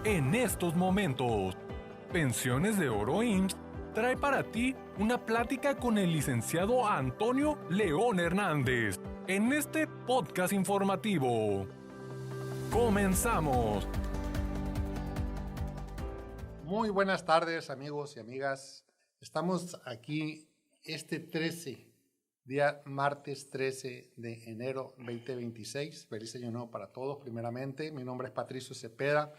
En estos momentos, Pensiones de Oro Inc. trae para ti una plática con el licenciado Antonio León Hernández en este podcast informativo. ¡Comenzamos! Muy buenas tardes, amigos y amigas. Estamos aquí este día martes 13 de enero 2026. Feliz año nuevo para todos, primeramente. Mi nombre es Patricio Cepeda,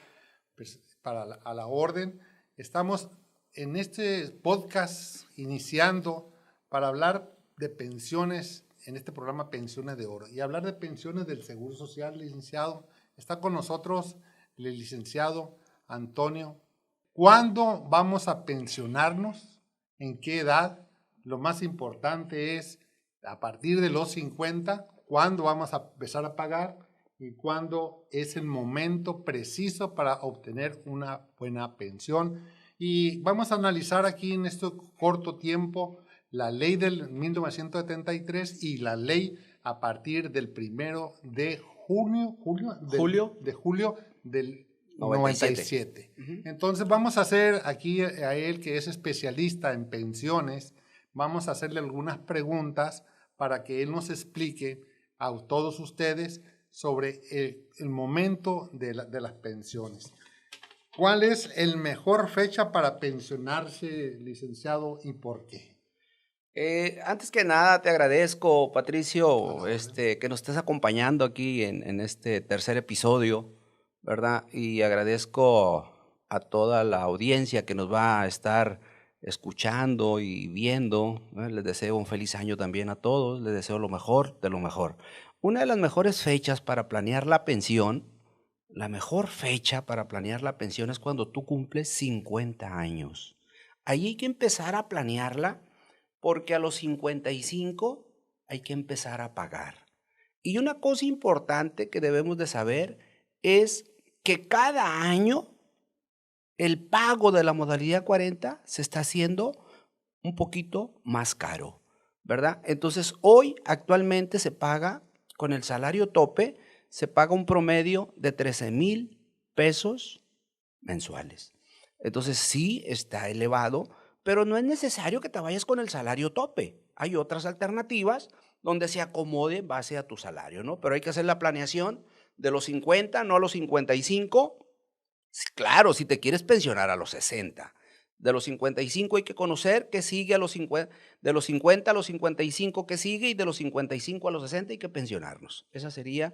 a la orden. Estamos en este podcast iniciando para hablar de pensiones, en este programa Pensiones de Oro. Y hablar de pensiones del Seguro Social, licenciado. Está con nosotros el licenciado Antonio. ¿Cuándo vamos a pensionarnos? ¿En qué edad? Lo más importante es a partir de los 50, ¿cuándo vamos a empezar a pagar? Y cuándo es el momento preciso para obtener una buena pensión. Y vamos a analizar aquí en este corto tiempo la ley del 1973 y la ley a partir del 1 de julio del 97. Entonces vamos a hacer aquí a él, que es especialista en pensiones, vamos a hacerle algunas preguntas para que él nos explique a todos ustedes sobre el momento de las pensiones. ¿Cuál es el mejor fecha para pensionarse, licenciado, y por qué? Antes que nada, te agradezco, Patricio, que nos estés acompañando aquí en este tercer episodio, ¿verdad? Y agradezco a toda la audiencia que nos va a estar escuchando y viendo, ¿no? Les deseo un feliz año también a todos, les deseo lo mejor de lo mejor. Una de las mejores fechas para planear la pensión, la mejor fecha para planear la pensión es cuando tú cumples 50 años. Ahí hay que empezar a planearla porque a los 55 hay que empezar a pagar. Y una cosa importante que debemos de saber es que cada año el pago de la modalidad 40 se está haciendo un poquito más caro, ¿verdad? Entonces, hoy actualmente se paga con el salario tope, se paga un promedio de 13,000 pesos mensuales. Entonces, sí está elevado, pero no es necesario que te vayas con el salario tope. Hay otras alternativas donde se acomode en base a tu salario, ¿no? Pero hay que hacer la planeación de los 50, no a los 55. Claro, si te quieres pensionar a los 60. De los 55 hay que conocer qué sigue a los 50, de los 50 a los 55 qué sigue, y de los 55 a los 60 hay que pensionarnos. Esa sería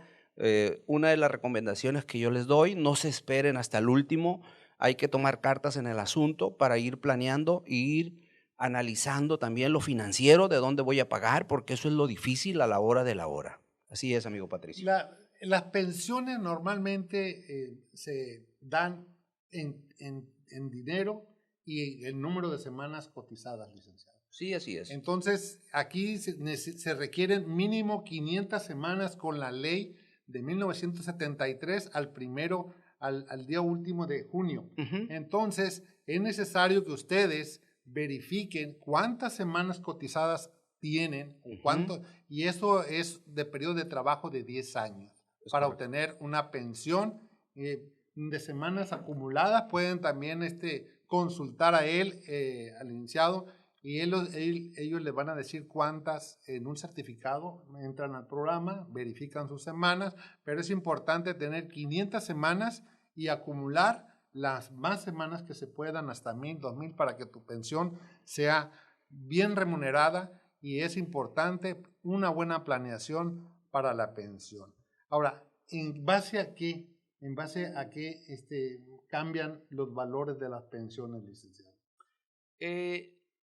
una de las recomendaciones que yo les doy. No se esperen hasta el último. Hay que tomar cartas en el asunto para ir planeando e ir analizando también lo financiero, de dónde voy a pagar, porque eso es lo difícil a la hora de la hora. Así es, amigo Patricio. Las pensiones normalmente se dan en dinero y el número de semanas cotizadas, licenciado. Sí, así es. Entonces, aquí se requieren mínimo 500 semanas con la ley de 1973 al día último de junio. Entonces, es necesario que ustedes verifiquen cuántas semanas cotizadas tienen, y eso es de periodo de trabajo de 10 años. Para obtener una pensión de semanas acumuladas. Pueden también consultar a él, al iniciado, y ellos le van a decir cuántas en un certificado. Entran al programa, verifican sus semanas, pero es importante tener 500 semanas y acumular las más semanas que se puedan, hasta 1,000, 2,000, para que tu pensión sea bien remunerada, y es importante una buena planeación para la pensión. Ahora, ¿en base a qué cambian los valores de las pensiones, licenciado?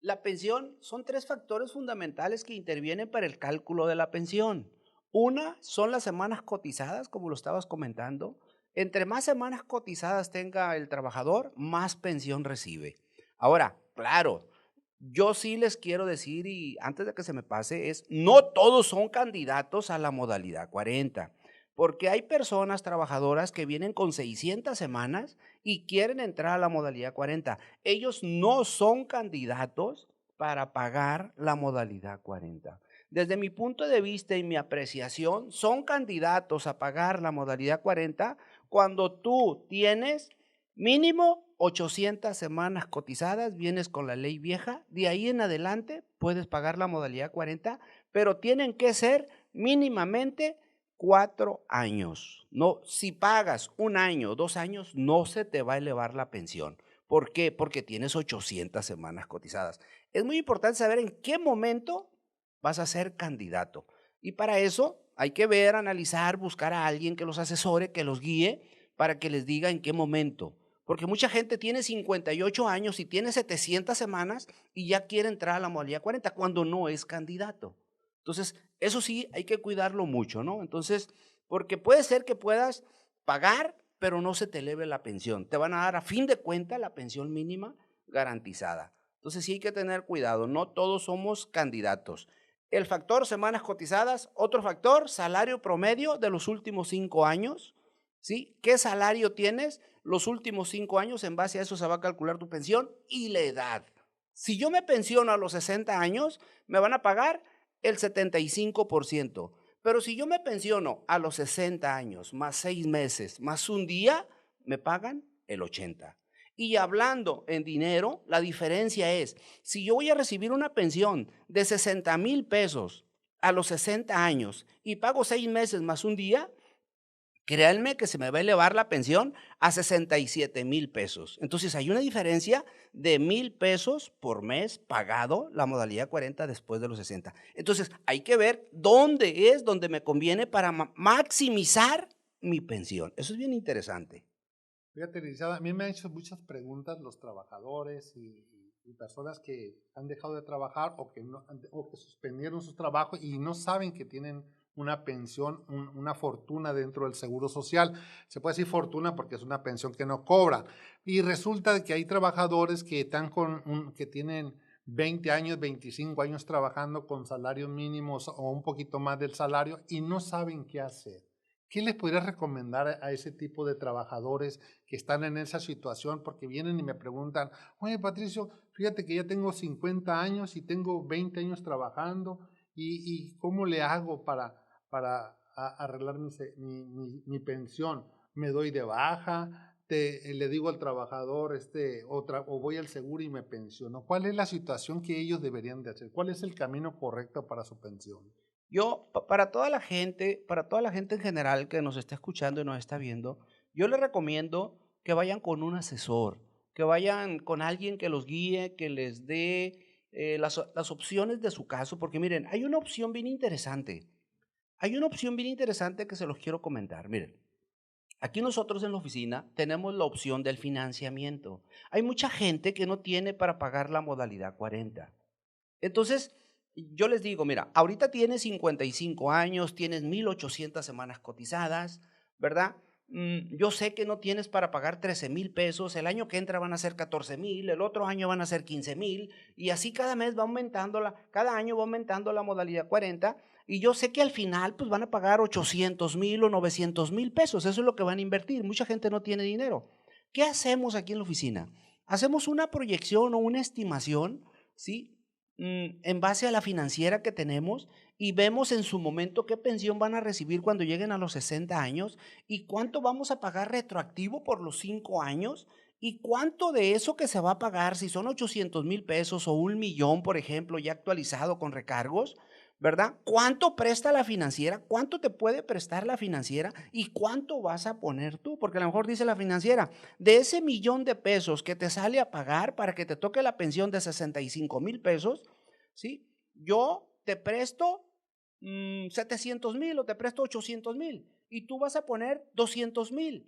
La pensión, son 3 factores fundamentales que intervienen para el cálculo de la pensión. Una son las semanas cotizadas, como lo estabas comentando. Entre más semanas cotizadas tenga el trabajador, más pensión recibe. Ahora, claro, yo sí les quiero decir, y antes de que se me pase, no todos son candidatos a la modalidad 40, porque hay personas trabajadoras que vienen con 600 semanas y quieren entrar a la modalidad 40. Ellos no son candidatos para pagar la modalidad 40. Desde mi punto de vista y mi apreciación, son candidatos a pagar la modalidad 40 cuando tú tienes Mínimo 800 semanas cotizadas, vienes con la ley vieja, de ahí en adelante puedes pagar la modalidad 40, pero tienen que ser mínimamente 4 años. No, si pagas 1 año, 2 años, no se te va a elevar la pensión. ¿Por qué? Porque tienes 800 semanas cotizadas. Es muy importante saber en qué momento vas a ser candidato. Y para eso hay que ver, analizar, buscar a alguien que los asesore, que los guíe, para que les diga en qué momento. Porque mucha gente tiene 58 años y tiene 700 semanas y ya quiere entrar a la modalidad 40 cuando no es candidato. Entonces, eso sí hay que cuidarlo mucho, ¿no? Entonces, porque puede ser que puedas pagar, pero no se te eleve la pensión. Te van a dar a fin de cuentas la pensión mínima garantizada. Entonces, sí hay que tener cuidado, no todos somos candidatos. El factor semanas cotizadas, otro factor, salario promedio de los últimos 5 años, ¿sí? ¿Qué salario tienes los últimos 5 años? En base a eso se va a calcular tu pensión y la edad. Si yo me pensiono a los 60 años, me van a pagar el 75%. Pero si yo me pensiono a los 60 años, más 6 meses, más un día, me pagan el 80%. Y hablando en dinero, la diferencia es, si yo voy a recibir una pensión de 60,000 pesos a los 60 años y pago 6 meses más un día, créanme que se me va a elevar la pensión a 67,000 pesos. Entonces hay una diferencia de 1,000 pesos por mes pagado la modalidad 40 después de los 60. Entonces hay que ver dónde es donde me conviene para maximizar mi pensión. Eso es bien interesante. Fíjate, licenciada, a mí me han hecho muchas preguntas los trabajadores y personas que han dejado de trabajar o que suspendieron su trabajo y no saben que tienen una pensión, una fortuna dentro del Seguro Social. Se puede decir fortuna porque es una pensión que no cobra. Y resulta que hay trabajadores que que tienen 20 años, 25 años trabajando con salarios mínimos o un poquito más del salario y no saben qué hacer. ¿Qué les podrías recomendar a ese tipo de trabajadores que están en esa situación? Porque vienen y me preguntan, oye Patricio, fíjate que ya tengo 50 años y tengo 20 años trabajando y ¿cómo le hago para arreglar mi pensión? ¿Me doy de baja? Le digo al trabajador o voy al seguro y me pensiono. ¿Cuál es la situación que ellos deberían de hacer? ¿Cuál es el camino correcto para su pensión? Yo, para toda la gente en general que nos está escuchando y nos está viendo, yo les recomiendo que vayan con un asesor, que vayan con alguien que los guíe, que les dé las opciones de su caso, porque miren, hay una opción bien interesante. Hay una opción bien interesante que se los quiero comentar. Miren, aquí nosotros en la oficina tenemos la opción del financiamiento. Hay mucha gente que no tiene para pagar la modalidad 40. Entonces, yo les digo, mira, ahorita tienes 55 años, tienes 1,800 semanas cotizadas, ¿verdad? Yo sé que no tienes para pagar 13,000 pesos, el año que entra van a ser 14,000, el otro año van a ser 15,000, y así cada mes va aumentando, cada año va aumentando la modalidad 40, y yo sé que al final pues van a pagar 800,000 o 900,000 pesos, eso es lo que van a invertir, mucha gente no tiene dinero. ¿Qué hacemos aquí en la oficina? Hacemos una proyección o una estimación, ¿sí? En base a la financiera que tenemos y vemos en su momento qué pensión van a recibir cuando lleguen a los 60 años y cuánto vamos a pagar retroactivo por los 5 años y cuánto de eso que se va a pagar, si son 800,000 pesos o 1,000,000, por ejemplo, ya actualizado con recargos, ¿verdad? ¿Cuánto presta la financiera? ¿Cuánto te puede prestar la financiera? ¿Y cuánto vas a poner tú? Porque a lo mejor dice la financiera, de ese 1,000,000 de pesos que te sale a pagar para que te toque la pensión de 65,000 pesos, ¿sí? Yo te presto 700,000 o te presto 800,000 y tú vas a poner 200,000.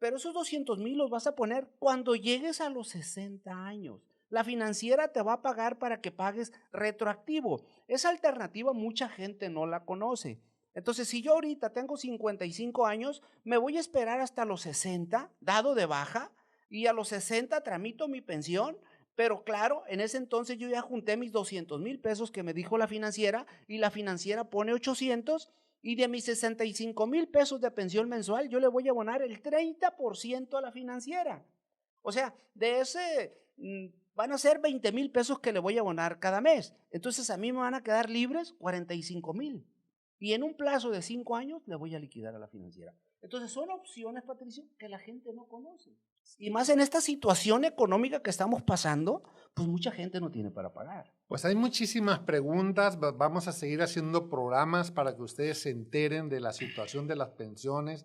Pero esos 200,000 los vas a poner cuando llegues a los 60 años. La financiera te va a pagar para que pagues retroactivo. Esa alternativa mucha gente no la conoce. Entonces, si yo ahorita tengo 55 años, me voy a esperar hasta los 60, dado de baja, y a los 60 tramito mi pensión, pero claro, en ese entonces yo ya junté mis 200,000 pesos que me dijo la financiera, y la financiera pone 800, y de mis 65,000 pesos de pensión mensual, yo le voy a abonar el 30% a la financiera. O sea, de ese van a ser 20,000 pesos que le voy a abonar cada mes. Entonces a mí me van a quedar libres 45,000. Y en un plazo de 5 años le voy a liquidar a la financiera. Entonces son opciones, Patricio, que la gente no conoce. Y más en esta situación económica que estamos pasando, pues mucha gente no tiene para pagar. Pues hay muchísimas preguntas, vamos a seguir haciendo programas para que ustedes se enteren de la situación de las pensiones.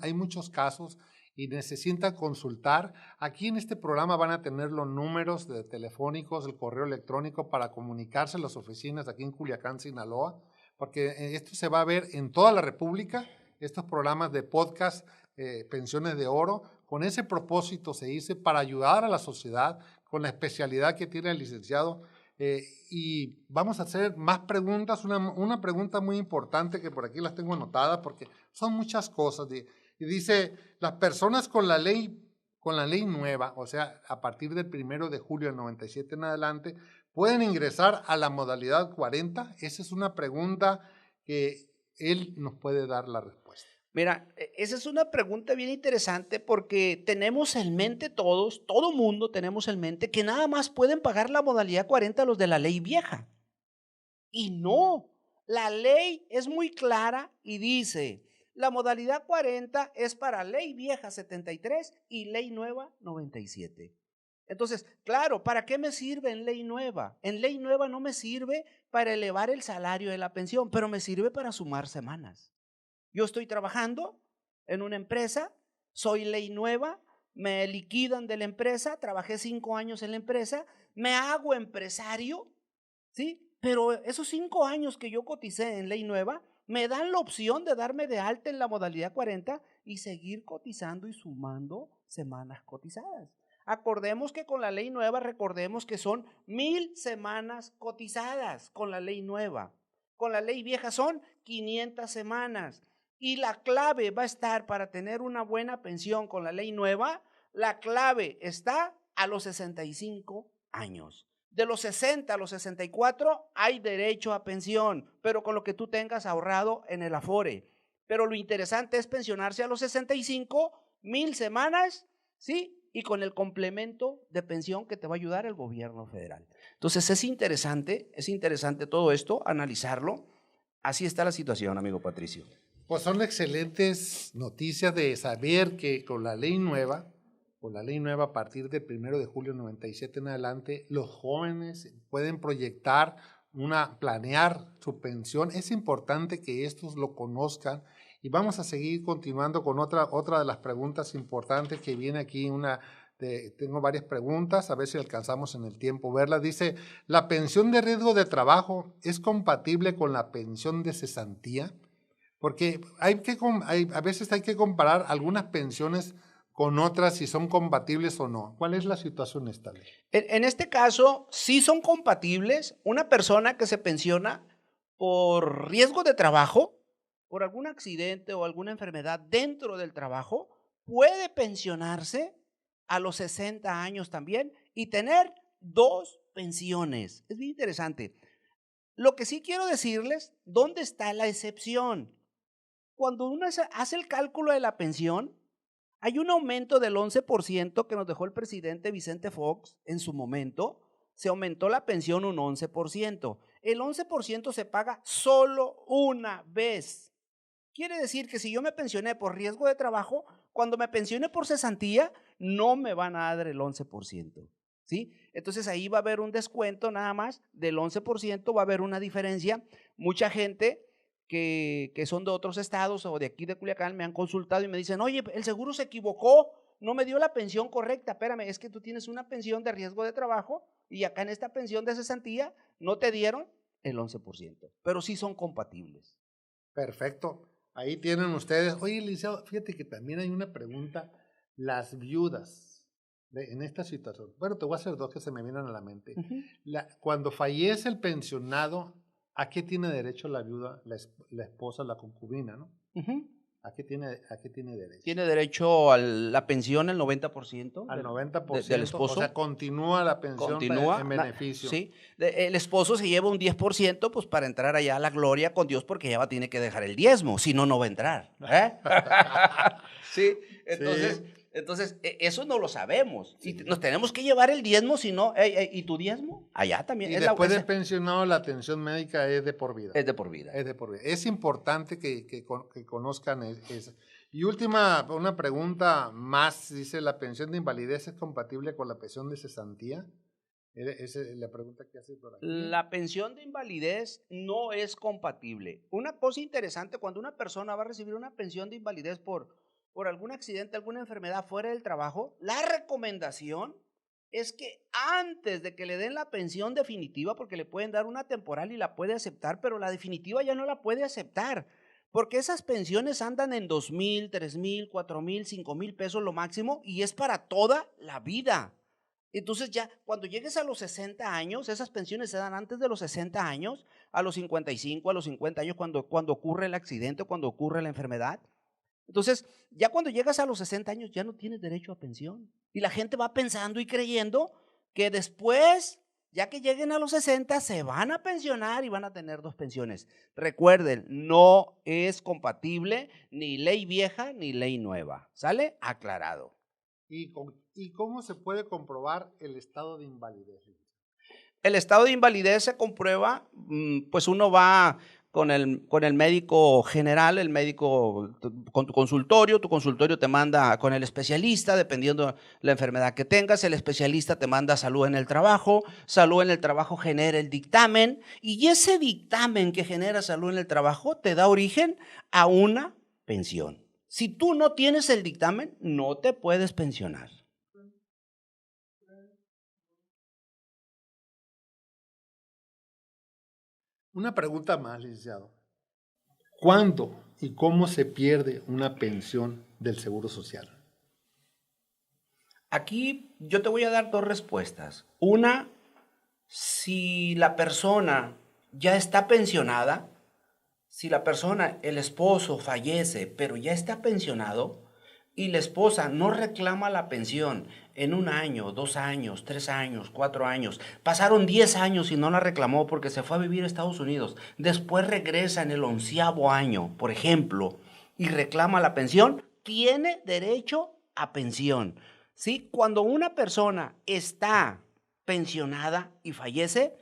Hay muchos casos y necesitan consultar. Aquí en este programa van a tener los números telefónicos, el correo electrónico para comunicarse a las oficinas aquí en Culiacán, Sinaloa, porque esto se va a ver en toda la República, estos programas de podcast, Pensiones de Oro. Con ese propósito se hizo para ayudar a la sociedad con la especialidad que tiene el licenciado. Y vamos a hacer más preguntas. Una pregunta muy importante que por aquí las tengo anotadas porque son muchas cosas. Y dice, las personas con la ley nueva, o sea, a partir del 1 de julio del 97 en adelante, ¿pueden ingresar a la modalidad 40? Esa es una pregunta que él nos puede dar la respuesta. Mira, esa es una pregunta bien interesante porque tenemos en mente todos, todo mundo tenemos en mente que nada más pueden pagar la modalidad 40 los de la ley vieja. Y no, la ley es muy clara y dice, la modalidad 40 es para ley vieja 73 y ley nueva 97. Entonces, claro, ¿para qué me sirve en ley nueva? En ley nueva no me sirve para elevar el salario de la pensión, pero me sirve para sumar semanas. Yo estoy trabajando en una empresa, soy ley nueva, me liquidan de la empresa, trabajé 5 años en la empresa, me hago empresario, ¿sí? Pero esos 5 años que yo coticé en ley nueva, me dan la opción de darme de alta en la modalidad 40 y seguir cotizando y sumando semanas cotizadas. Acordemos que con la ley nueva, recordemos que son 1000 semanas cotizadas con la ley nueva. Con la ley vieja son 500 semanas. Y la clave va a estar para tener una buena pensión con la ley nueva, la clave está a los 65 años. De los 60 a los 64 hay derecho a pensión, pero con lo que tú tengas ahorrado en el Afore. Pero lo interesante es pensionarse a los 65, 1000 semanas, ¿sí? Y con el complemento de pensión que te va a ayudar el gobierno federal. Entonces es interesante todo esto, analizarlo. Así está la situación, amigo Patricio. Pues son excelentes noticias de saber que con la ley nueva a partir del 1 de julio del 97 en adelante, los jóvenes pueden proyectar, planear su pensión. Es importante que estos lo conozcan y vamos a seguir continuando con otra de las preguntas importantes que viene aquí. Tengo varias preguntas, a ver si alcanzamos en el tiempo verlas. Dice, ¿la pensión de riesgo de trabajo es compatible con la pensión de cesantía? Porque a veces hay que comparar algunas pensiones con otras si son compatibles o no. ¿Cuál es la situación esta ley? En este caso, sí son compatibles. Una persona que se pensiona por riesgo de trabajo, por algún accidente o alguna enfermedad dentro del trabajo, puede pensionarse a los 60 años también y tener 2 pensiones. Es bien interesante. Lo que sí quiero decirles, ¿dónde está la excepción? Cuando uno hace el cálculo de la pensión, hay un aumento del 11% que nos dejó el presidente Vicente Fox en su momento. Se aumentó la pensión un 11%. El 11% se paga solo una vez. Quiere decir que si yo me pensioné por riesgo de trabajo, cuando me pensione por cesantía, no me van a dar el 11%. ¿Sí? Entonces ahí va a haber un descuento nada más del 11%, va a haber una diferencia. Mucha gente que son de otros estados o de aquí de Culiacán me han consultado y me dicen, oye, el seguro se equivocó, no me dio la pensión correcta. Espérame, es que tú tienes una pensión de riesgo de trabajo y acá en esta pensión de cesantía no te dieron el 11%, pero sí son compatibles. Perfecto, ahí tienen ustedes. Oye, licenciado, fíjate que también hay una pregunta, las viudas en esta situación. Bueno, te voy a hacer 2 que se me vienen a la mente. Cuando fallece el pensionado, ¿a qué tiene derecho la viuda, la esposa, la concubina, no? ¿A qué tiene derecho? Tiene derecho a la pensión, el 90%. Al 90% del esposo. O sea, continúa la pensión en beneficio. Sí, el esposo se lleva un 10% pues para entrar allá a la gloria con Dios porque ya tiene que dejar el diezmo, si no, no va a entrar. Sí, entonces eso no lo sabemos. Sí. Y nos tenemos que llevar el diezmo, si no, ¿y tu diezmo? Allá también. Y después de pensionado, la atención médica es de por vida. Es de por vida. Es de por vida. Es importante que conozcan eso. Y última, una pregunta más, dice, ¿la pensión de invalidez es compatible con la pensión de cesantía? Esa es la pregunta que hace por aquí. La pensión de invalidez no es compatible. Una cosa interesante, cuando una persona va a recibir una pensión de invalidez por algún accidente, alguna enfermedad fuera del trabajo, la recomendación es que antes de que le den la pensión definitiva, porque le pueden dar una temporal y la puede aceptar, pero la definitiva ya no la puede aceptar, porque esas pensiones andan en 2,000, 3,000, 4,000, 5,000 pesos lo máximo y es para toda la vida. Entonces ya cuando llegues a los 60 años, esas pensiones se dan antes de los 60 años, a los 55, a los 50 años cuando ocurre el accidente, cuando ocurre la enfermedad. Entonces, ya cuando llegas a los 60 años ya no tienes derecho a pensión. Y la gente va pensando y creyendo que después, ya que lleguen a los 60, se van a pensionar y van a tener 2 pensiones. Recuerden, no es compatible ni ley vieja ni ley nueva. ¿Sale? Aclarado. ¿Y cómo se puede comprobar el estado de invalidez? El estado de invalidez se comprueba, pues uno va con el médico general, el médico con tu consultorio te manda con el especialista, dependiendo la enfermedad que tengas, el especialista te manda salud en el trabajo genera el dictamen y ese dictamen que genera salud en el trabajo te da origen a una pensión. Si tú no tienes el dictamen, no te puedes pensionar. Una pregunta más, licenciado. ¿Cuándo y cómo se pierde una pensión del Seguro Social? Aquí yo te voy a dar 2 respuestas. Una, si la persona ya está pensionada, si la persona, el esposo fallece, pero ya está pensionado y la esposa no reclama la pensión en 1 año, 2 años, 3 años, 4 años, pasaron 10 años y no la reclamó porque se fue a vivir a Estados Unidos, después regresa en el 11º año, por ejemplo, y reclama la pensión, tiene derecho a pensión. ¿Sí? Cuando una persona está pensionada y fallece,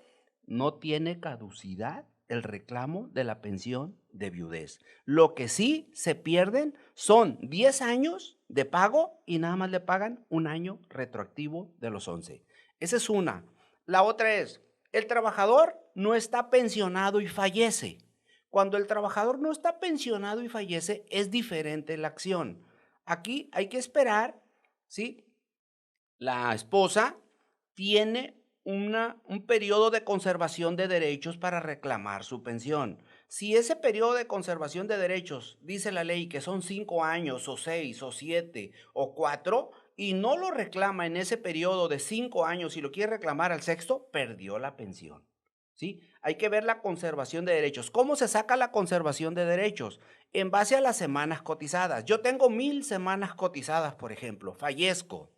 no tiene caducidad el reclamo de la pensión de viudez. Lo que sí se pierden son 10 años de pago y nada más le pagan 1 año retroactivo de los 11. Esa es una. La otra es, el trabajador no está pensionado y fallece. Cuando el trabajador no está pensionado y fallece, es diferente la acción. Aquí hay que esperar, ¿sí? La esposa tiene un periodo de conservación de derechos para reclamar su pensión. Si ese periodo de conservación de derechos, dice la ley, que son 5 años o 6 o 7 o 4, y no lo reclama en ese periodo de 5 años y lo quiere reclamar al 6º, perdió la pensión. ¿Sí? Hay que ver la conservación de derechos. ¿Cómo se saca la conservación de derechos? En base a las semanas cotizadas. Yo tengo 1,000 semanas cotizadas, por ejemplo, fallezco.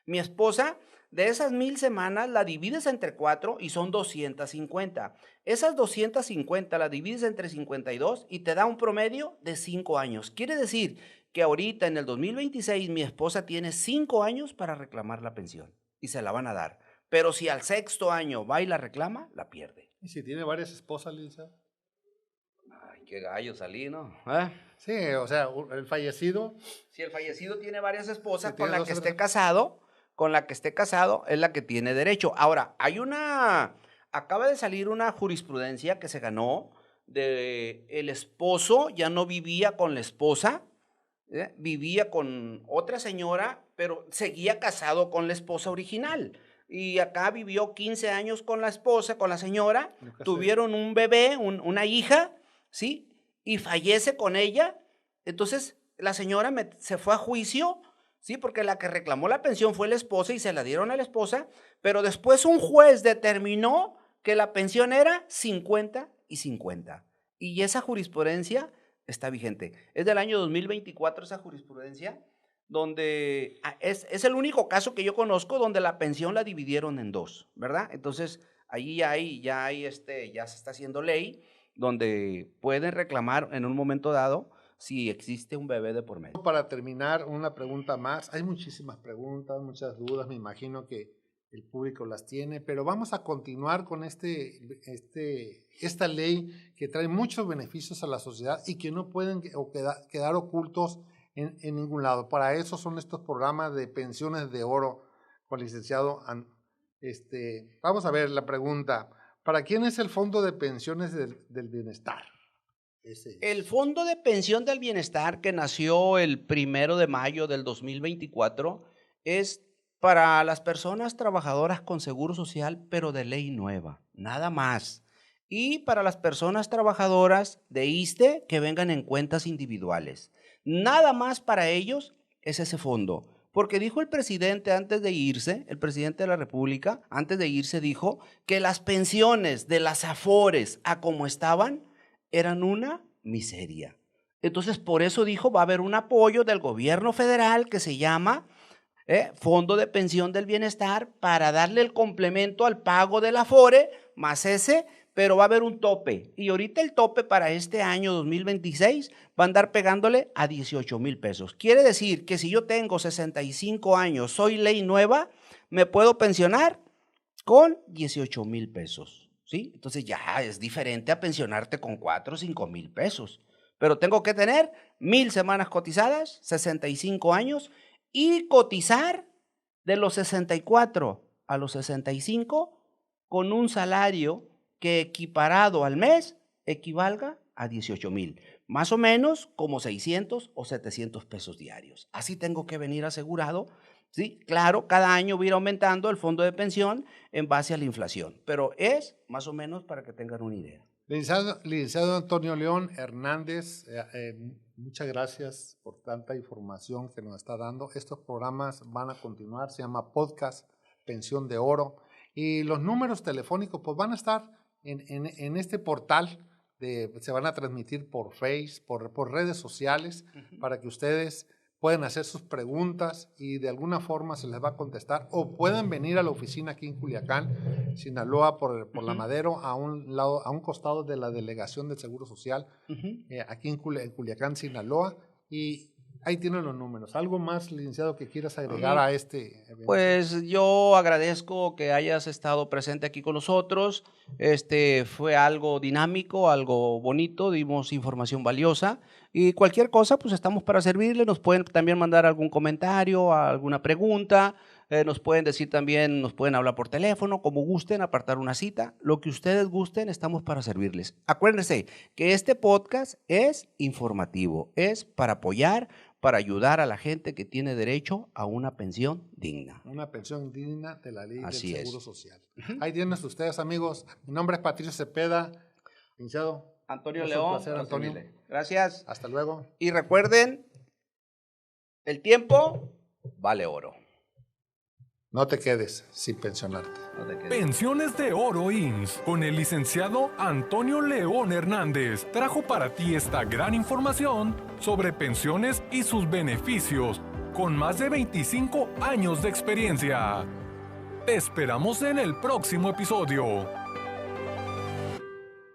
Mi esposa, de esas 1,000 semanas, la divides entre 4 y son 250. Esas 250 la divides entre 52 y te da un promedio de 5 años. Quiere decir que ahorita en el 2026 mi esposa tiene 5 años para reclamar la pensión y se la van a dar. Pero si al 6º año va y la reclama, la pierde. ¿Y si tiene varias esposas, licenciado? Ay, qué gallo salí, ¿no? Sí, o sea, el fallecido. Si el fallecido tiene varias esposas, tiene con la dos que o esté tres. casado, es la que tiene derecho. Ahora, acaba de salir una jurisprudencia que se ganó el esposo ya no vivía con la esposa, vivía con otra señora, pero seguía casado con la esposa original. Y acá vivió 15 años con la esposa, con la señora, tuvieron un bebé, una hija, ¿sí? Y fallece con ella. Entonces, la señora se fue a juicio, ¿sí? Porque la que reclamó la pensión fue la esposa y se la dieron a la esposa, pero después un juez determinó que la pensión era 50 y 50. Y esa jurisprudencia está vigente. Es del año 2024 esa jurisprudencia, donde es el único caso que yo conozco donde la pensión la dividieron en 2, ¿verdad? Entonces, ahí ya se está haciendo ley, donde pueden reclamar en un momento dado si existe un bebé de por medio. Para terminar, una pregunta más. Hay muchísimas preguntas, muchas dudas, me imagino que el público las tiene, pero vamos a continuar con esta ley que trae muchos beneficios a la sociedad y que no pueden quedar ocultos en ningún lado. Para eso son estos programas de pensiones de oro con licenciado. Vamos a ver la pregunta. ¿Para quién es el Fondo de Pensiones del Bienestar? El Fondo de Pensión del Bienestar, que nació el 1 de mayo del 2024, es para las personas trabajadoras con seguro social, pero de ley nueva, nada más. Y para las personas trabajadoras de ISSSTE que vengan en cuentas individuales. Nada más para ellos es ese fondo. Porque dijo el presidente antes de irse, el presidente de la República, antes de irse dijo que las pensiones de las AFORES a como estaban eran una miseria. Entonces, por eso dijo, va a haber un apoyo del gobierno federal que se llama Fondo de Pensión del Bienestar para darle el complemento al pago del Afore, más ese, pero va a haber un tope. Y ahorita el tope para este año 2026 va a andar pegándole a 18,000 pesos. Quiere decir que si yo tengo 65 años, soy ley nueva, me puedo pensionar con 18,000 pesos. ¿Sí? Entonces ya es diferente a pensionarte con 4 o 5,000 pesos. Pero tengo que tener 1,000 semanas cotizadas, 65 años, y cotizar de los 64 a los 65 con un salario que equiparado al mes equivalga a 18,000, más o menos como 600 o 700 pesos diarios. Así tengo que venir asegurado. Sí, claro, cada año va a ir aumentando el fondo de pensión en base a la inflación, pero es más o menos para que tengan una idea. Licenciado Antonio León Hernández, muchas gracias por tanta información que nos está dando. Estos programas van a continuar, se llama Podcast Pensión de Oro, y los números telefónicos pues van a estar en este portal, se van a transmitir por Face, por redes sociales, para que ustedes pueden hacer sus preguntas y de alguna forma se les va a contestar, o pueden venir a la oficina aquí en Culiacán, Sinaloa, por la Madero, a un costado de la Delegación del Seguro Social, aquí en Culiacán, Sinaloa, y ahí tienen los números. ¿Algo más, licenciado, que quieras agregar a este evento? Pues yo agradezco que hayas estado presente aquí con nosotros. Fue algo dinámico, algo bonito, dimos información valiosa y cualquier cosa, pues estamos para servirle. Nos pueden también mandar algún comentario, alguna pregunta, nos pueden decir también, nos pueden hablar por teléfono, como gusten, apartar una cita, lo que ustedes gusten, estamos para servirles. Acuérdense que este podcast es informativo, es para apoyar, para ayudar a la gente que tiene derecho a una pensión digna. Una pensión digna de la ley del Seguro Social. Uh-huh. Ahí tienen ustedes, amigos. Mi nombre es Patricio Cepeda. Licenciado Antonio León. Un placer, Antonio. Gracias. Hasta luego. Y recuerden, el tiempo vale oro. No te quedes sin pensionarte. Pensiones de Oro IMSS con el licenciado Antonio León Hernández trajo para ti esta gran información sobre pensiones y sus beneficios con más de 25 años de experiencia. Te esperamos en el próximo episodio.